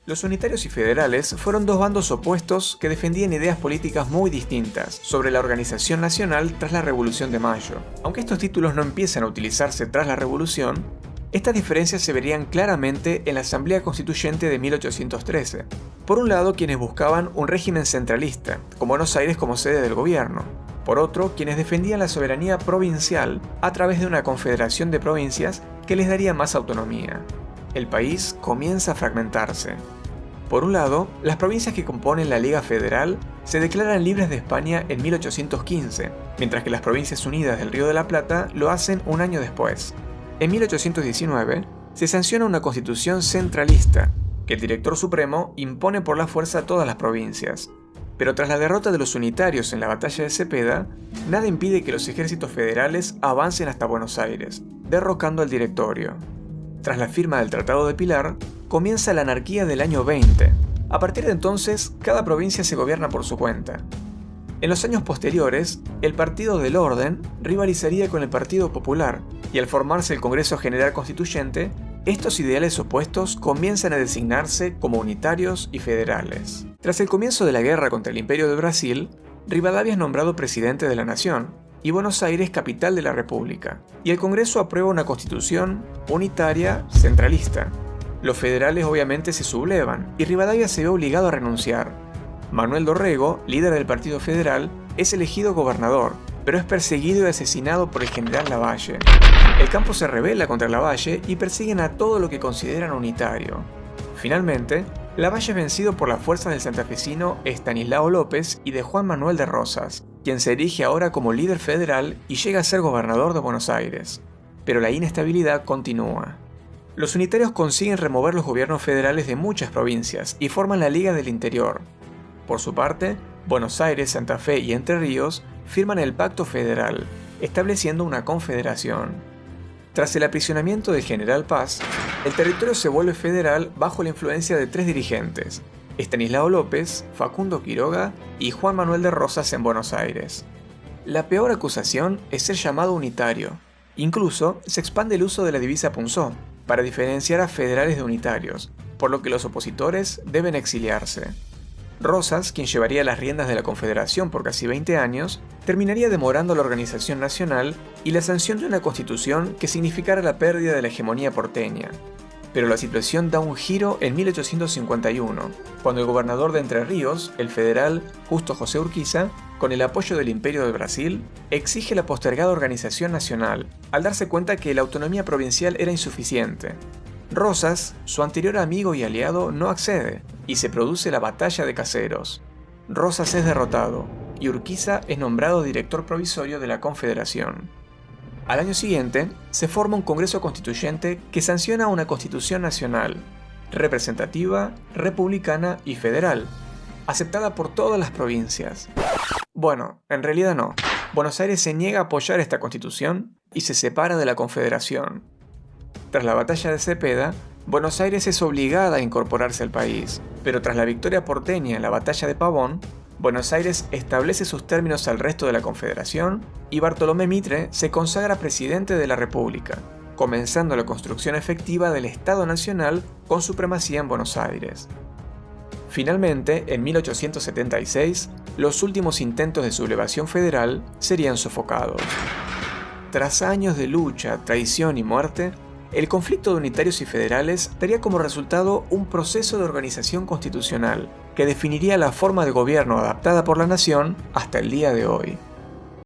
Los unitarios y federales fueron dos bandos opuestos que defendían ideas políticas muy distintas sobre la organización nacional tras la Revolución de Mayo. Aunque estos títulos no empiezan a utilizarse tras la Revolución, estas diferencias se verían claramente en la Asamblea Constituyente de 1813. Por un lado, quienes buscaban un régimen centralista, con Buenos Aires como sede del gobierno. Por otro, quienes defendían la soberanía provincial a través de una confederación de provincias que les daría más autonomía. El país comienza a fragmentarse. Por un lado, las provincias que componen la Liga Federal se declaran libres de España en 1815, mientras que las Provincias Unidas del Río de la Plata lo hacen un año después. En 1819, se sanciona una constitución centralista, que el Director Supremo impone por la fuerza a todas las provincias. Pero tras la derrota de los unitarios en la batalla de Cepeda, nada impide que los ejércitos federales avancen hasta Buenos Aires, derrocando al directorio. Tras la firma del Tratado de Pilar, comienza la anarquía del año 20. A partir de entonces, cada provincia se gobierna por su cuenta. En los años posteriores, el Partido del Orden rivalizaría con el Partido Popular, y al formarse el Congreso General Constituyente, estos ideales opuestos comienzan a designarse como unitarios y federales. Tras el comienzo de la guerra contra el Imperio de Brasil, Rivadavia es nombrado presidente de la nación, y Buenos Aires capital de la República, y el Congreso aprueba una constitución unitaria centralista. Los federales obviamente se sublevan, y Rivadavia se ve obligado a renunciar. Manuel Dorrego, líder del Partido Federal, es elegido gobernador, pero es perseguido y asesinado por el general Lavalle. El campo se rebela contra Lavalle y persiguen a todo lo que consideran unitario. Finalmente, Lavalle es vencido por las fuerzas del santafesino Estanislao López y de Juan Manuel de Rosas, quien se erige ahora como líder federal y llega a ser gobernador de Buenos Aires. Pero la inestabilidad continúa. Los unitarios consiguen remover los gobiernos federales de muchas provincias y forman la Liga del Interior. Por su parte, Buenos Aires, Santa Fe y Entre Ríos firman el Pacto Federal, estableciendo una confederación. Tras el aprisionamiento del general Paz, el territorio se vuelve federal bajo la influencia de tres dirigentes: Estanislao López, Facundo Quiroga y Juan Manuel de Rosas en Buenos Aires. La peor acusación es ser llamado unitario. Incluso se expande el uso de la divisa punzó, para diferenciar a federales de unitarios, por lo que los opositores deben exiliarse. Rosas, quien llevaría las riendas de la Confederación por casi 20 años, terminaría demorando la organización nacional y la sanción de una constitución que significara la pérdida de la hegemonía porteña. Pero la situación da un giro en 1851, cuando el gobernador de Entre Ríos, el federal Justo José Urquiza, con el apoyo del Imperio de Brasil, exige la postergada organización nacional, al darse cuenta que la autonomía provincial era insuficiente. Rosas, su anterior amigo y aliado, no accede, y se produce la Batalla de Caseros. Rosas es derrotado, y Urquiza es nombrado director provisorio de la Confederación. Al año siguiente, se forma un Congreso Constituyente que sanciona una Constitución Nacional, representativa, republicana y federal, aceptada por todas las provincias. Bueno, en realidad no. Buenos Aires se niega a apoyar esta Constitución y se separa de la Confederación. Tras la batalla de Cepeda, Buenos Aires es obligada a incorporarse al país, pero tras la victoria porteña en la batalla de Pavón, Buenos Aires establece sus términos al resto de la Confederación y Bartolomé Mitre se consagra presidente de la República, comenzando la construcción efectiva del Estado Nacional con supremacía en Buenos Aires. Finalmente, en 1876, los últimos intentos de sublevación federal serían sofocados. Tras años de lucha, traición y muerte, el conflicto de unitarios y federales daría como resultado un proceso de organización constitucional que definiría la forma de gobierno adaptada por la nación hasta el día de hoy.